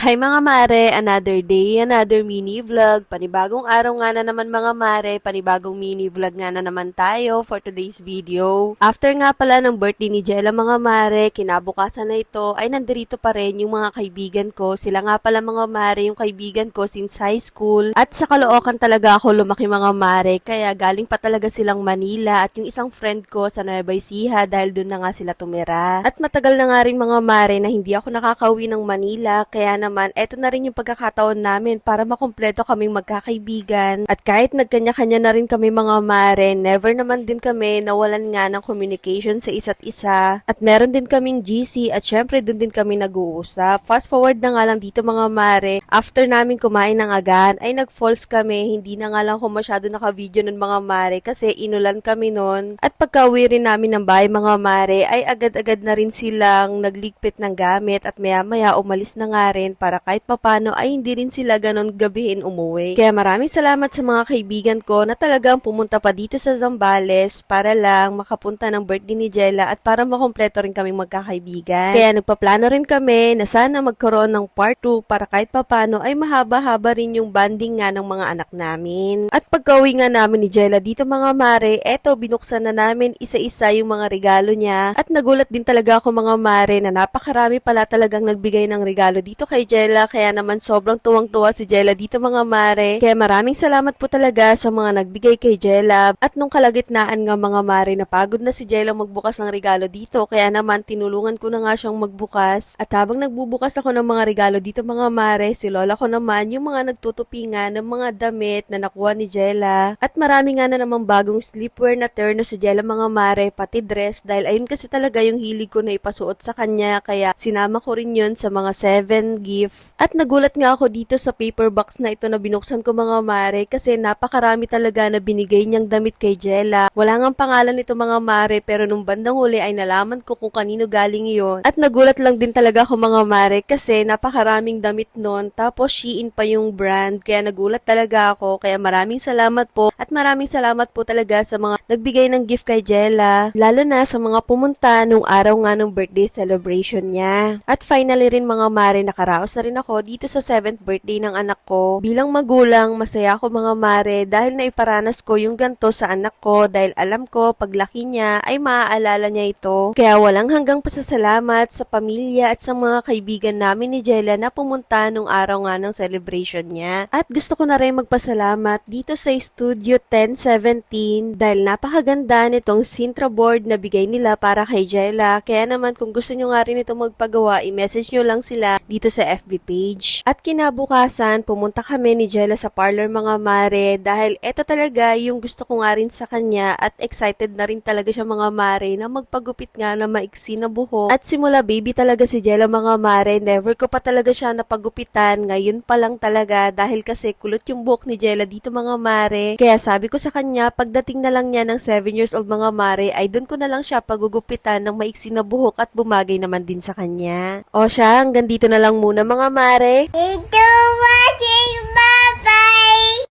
Hi mga mare, another day, another mini vlog. Panibagong araw nga na naman mga mare, panibagong mini vlog nga na naman tayo for today's video. After nga pala ng birthday ni Jella mga mare, kinabukasan na ito ay nandirito pa rin yung mga kaibigan ko. Sila nga pala mga mare, yung kaibigan ko since high school. At sa Caloocan talaga ako lumaki mga mare, kaya galing pa talaga silang Manila at yung isang friend ko sa Nueva Ecija dahil doon na nga sila tumira. At matagal na nga rin mga mare na hindi ako nakakauwi ng Manila, kaya naman, eto na rin yung pagkakataon namin para makumpleto kaming magkakaibigan. At kahit nagkanya-kanya na rin kami mga mare, never naman din kami nawalan nga ng communication sa isa't isa. At meron din kaming GC at syempre dun din kami nag-uusap. Fast forward na nga lang dito mga mare, after namin kumain ng agahan, ay nag-falls kami. Hindi na nga lang ako masyado naka-video nun mga mare kasi inulan kami nun. At pagka-uwi rin namin ng bahay mga mare, ay agad-agad na rin silang nagligpit ng gamit at maya-maya umalis na nga rin para kahit papano ay hindi rin sila ganon gabihin umuwi. Kaya maraming salamat sa mga kaibigan ko na talagang pumunta pa dito sa Zambales para lang makapunta ng birthday ni Jella at para makompleto rin kaming magkakaibigan. Kaya nagpaplano rin kami na sana magkaroon ng part 2 para kahit papano ay mahaba-haba rin yung banding nga ng mga anak namin. At pagka-uwi nga namin ni Jella dito mga mare, eto binuksan na namin isa-isa yung mga regalo niya at nagulat din talaga ako mga mare na napakarami pala talagang nagbigay ng regalo dito kay Jella, kaya naman sobrang tuwang-tuwa si Jella dito mga mare. Kaya maraming salamat po talaga sa mga nagbigay kay Jella. At nung kalagitnaan nga mga mare, napagod na si Jella magbukas ng regalo dito, kaya naman tinulungan ko na nga siyang magbukas. At habang nagbubukas ako ng mga regalo dito mga mare, si lola ko naman yung mga nagtutupi nga ng mga damit na nakuha ni Jella. At marami nga na namang bagong sleepwear na terno si Jella mga mare, pati dress, dahil ayun kasi talaga yung hilig ko na ipasuot sa kanya, kaya sinama ko rin yun sa mga 7 gift. At nagulat nga ako dito sa paper box na ito na binuksan ko mga mare kasi napakarami talaga na binigay niyang damit kay Jella. Wala ngang pangalan nito mga mare, pero nung bandang huli ay nalaman ko kung kanino galing iyon. At nagulat lang din talaga ako mga mare kasi napakaraming damit nun, tapos Shein pa yung brand, kaya nagulat talaga ako. Kaya maraming salamat po at maraming salamat po talaga sa mga nagbigay ng gift kay Jella, lalo na sa mga pumunta nung araw nga ng birthday celebration niya. At finally rin mga mare, nakaraos na rin ako dito sa 7th birthday ng anak ko. Bilang magulang, masaya ako mga mare dahil naiparanas ko yung ganto sa anak ko, dahil alam ko paglaki niya ay maaalala niya ito. Kaya walang hanggang pasasalamat sa pamilya at sa mga kaibigan namin ni Jella na pumunta nung araw nga ng celebration niya. At gusto ko na rin magpasalamat dito sa Studio 1017 dahil napakaganda nitong Sintra board na bigay nila para kay Jella. Kaya naman kung gusto nyo nga rin itong magpagawa, i-message nyo lang sila dito sa FB page. At kinabukasan, pumunta kami ni Jella sa parlor mga mare dahil eto talaga yung gusto ko nga rin sa kanya at excited na rin talaga siya mga mare na magpagupit nga na maiksi na buhok. At simula baby talaga si Jella mga mare, never ko pa talaga siya napagupitan, ngayon pa lang talaga dahil kasi kulot yung buhok ni Jella dito mga mare. Kaya sabi ko sa kanya, pagdating na lang niya ng 7 years old mga mare, ay doon ko na lang siya pagugupitan ng maiksi na buhok at bumagay naman din sa kanya. O siya, hanggang dito na lang muna mga mare. Ito